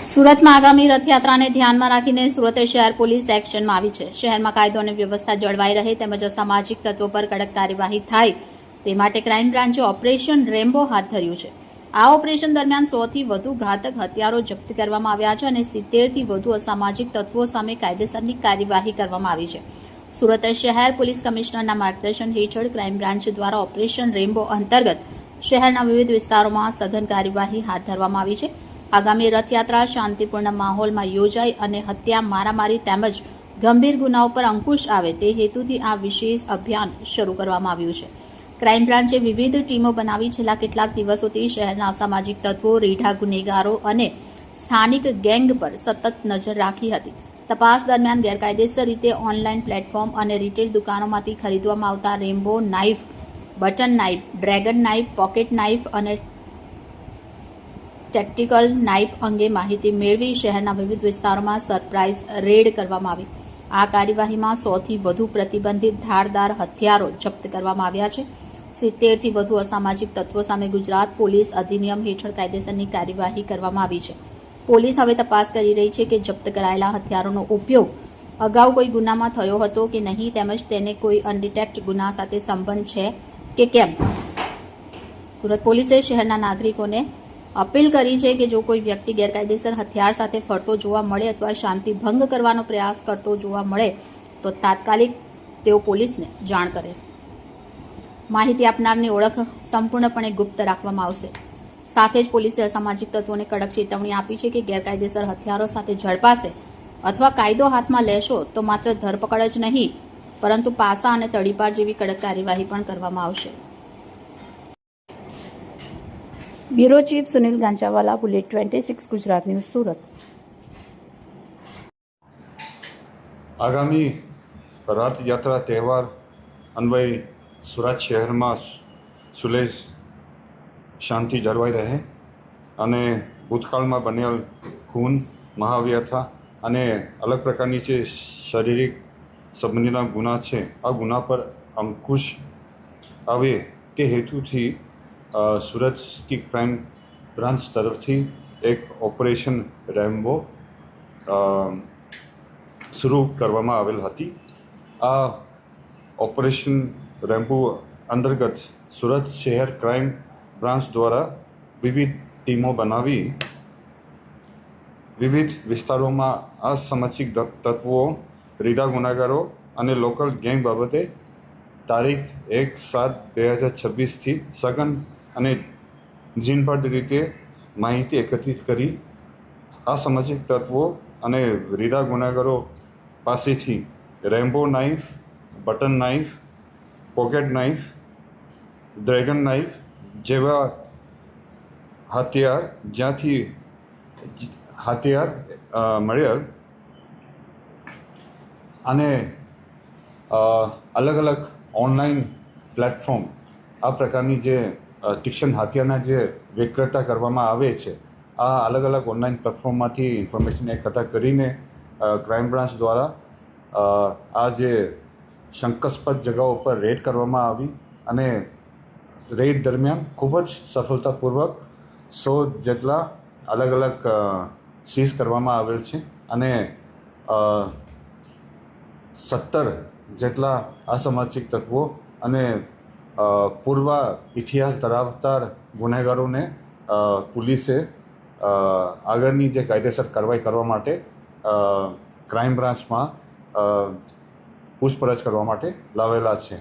સુરતમાં આગામી રથયાત્રાને ધ્યાનમાં રાખીને સુરત શહેર પોલીસ એક્શનમાં આવી છે। શહેરમાં કાયદો અને વ્યવસ્થા જળવાઈ રહે તેમજ અસામાજિક તત્વો પર કડક કાર્યવાહી થાય તે માટે ક્રાઇમ બ્રાન્ચે ઓપરેશન રેમ્બો હાથ ધર્યું છે। આ ઓપરેશન દરમિયાન 100 થી વધુ ઘાતક હથિયારો જપ્ત કરવામાં આવ્યા છે અને 70 થી વધુ અસામાજિક તત્વો સામે કાયદેસરની કાર્યવાહી કરવામાં આવી છે। સુરત શહેર પોલીસ કમિશનરના માર્ગદર્શન હેઠળ ક્રાઇમ બ્રાન્ચ દ્વારા ઓપરેશન રેમ્બો અંતર્ગત શહેરના વિવિધ વિસ્તારોમાં સઘન કાર્યવાહી હાથ ધરવામાં આવી છે। આગામી રથયાત્રા શાંતિપૂર્ણ માહોલમાં યોજાય અને હત્યા મારામારી તેમજ ગંભીર ગુનાઓ પર અંકુશ આવે તે હેતુથી આ વિશેષ અભિયાન શરૂ કરવામાં આવ્યું છે। ક્રાઇમ બ્રાન્ચે વિવિધ ટીમો બનાવી છેલ્લા કેટલાક દિવસોથી શહેરના અસામાજિક તત્વો, રીઢા ગુનેગારો અને સ્થાનિક ગેંગ પર સતત નજર રાખી હતી। તપાસ દરમિયાન ગેરકાયદેસર રીતે ઓનલાઈન પ્લેટફોર્મ અને રિટેલ દુકાનોમાંથી ખરીદવામાં આવતા Rambo knife, button knife, dragon knife, pocket knife અને ટેક્ટિકલ નાઇફ અંગે માહિતી મેળવી શહેરના વિવિધ વિસ્તારોમાં સરપ્રાઇઝ રેડ કરવામાં આવી। આ કાર્યવાહીમાં 100 થી વધુ પ્રતિબંધિત ધારદાર હથિયારો જપ્ત કરવામાં આવ્યા છે। 70 થી વધુ અસામાજિક તત્વો સામે ગુજરાત પોલીસ અધિનિયમ હેઠળ કાયદેસરની કાર્યવાહી કરવામાં આવી છે। પોલીસ હવે તપાસ કરી રહી છે કે જપ્ત કરાયેલા હથિયારોનો ઉપયોગ અગાઉ કોઈ ગુનામાં થયો હતો કે નહીં તેમજ તેને કોઈ અનડિટેક્ટ ગુના સાથે સંબંધ છે કે કેમ। સુરત પોલીસે શહેરના નાગરિકોને અપીલ કરી છે કે જો કોઈ વ્યક્તિ ગેરકાયદેસર હથિયાર સાથે ફરતો જોવા મળે અથવા શાંતિ ભંગ કરવાનો પ્રયાસ કરતો જોવા મળે તો તાત્કાલિક તેઓ પોલીસને જાણ કરે। માહિતી આપનારની ઓળખ સંપૂર્ણપણે ગુપ્ત રાખવામાં આવશે। સાથે જ પોલીસે અસામાજિક તત્વોને કડક ચેતવણી આપી છે કે ગેરકાયદેસર હથિયારો સાથે ઝડપાશે અથવા કાયદો હાથમાં લેશો તો માત્ર ધરપકડ જ નહીં પરંતુ પાસા અને તડીપાર જેવી કડક કાર્યવાહી પણ કરવામાં આવશે। Bureau chief Sunil Ganjawala, bullet 26 Gujarat news, Surat. આગામી રથયાત્રા તહેવાર અન્વયે સુરત શહેરમાં સુલેહ શાંતિ જળવાઈ રહે અને ભૂતકાળમાં બનેલ ખૂન, મહાવ્યથા અને અલગ પ્રકારની જે શારીરિક સંબંધીના ગુના છે આ ગુના પર અંકુશ આવે તે હેતુથી સુરત સિટી ક્રાઇમ બ્રાન્ચ તરફથી એક ઓપરેશન રેમ્બો શરૂ કરવામાં આવેલ હતી। આ ઓપરેશન રેમ્બો અંતર્ગત સુરત શહેર ક્રાઇમ બ્રાન્ચ દ્વારા વિવિધ ટીમો બનાવી વિવિધ વિસ્તારોમાં અસામાજિક તત્વો, રીઢા ગુનેગારો અને લોકલ ગેંગ બાબતે તારીખ 1/7/2026થી સઘન અને ઝીણવટ રીતે માહિતી એકત્રિત કરી અસામાજિક તત્વો અને રીઢા ગુનેગારો પાસેથી Rambo knife, button knife, pocket knife, dragon knife જેવા હથિયાર મળેલ અને અલગ અલગ ઓનલાઈન પ્લેટફોર્મ આ પ્રકારની જે તીક્ષ્ણ હથિયારના જે વિક્રેતા કરવામાં આવે છે આ અલગ અલગ ઓનલાઈન પ્લેટફોર્મમાંથી ઇન્ફોર્મેશન એકઠા કરીને ક્રાઇમ બ્રાન્ચ દ્વારા આ જે શંકાસ્પદ જગાઓ પર રેડ કરવામાં આવી અને રેડ દરમિયાન ખૂબ જ સફળતાપૂર્વક 100 જેટલા અલગ અલગ સીઝ કરવામાં આવેલ છે અને 17 જેટલા અસામાજિક તત્વો અને પૂર્વ ઇતિહાસ ધરાવતા ગુનેગારોને પોલીસે આગળની જે કાયદેસર કાર્યવાહી કરવા માટે ક્રાઇમ બ્રાન્ચમાં પૂછપરછ કરવા માટે લાવેલા છે।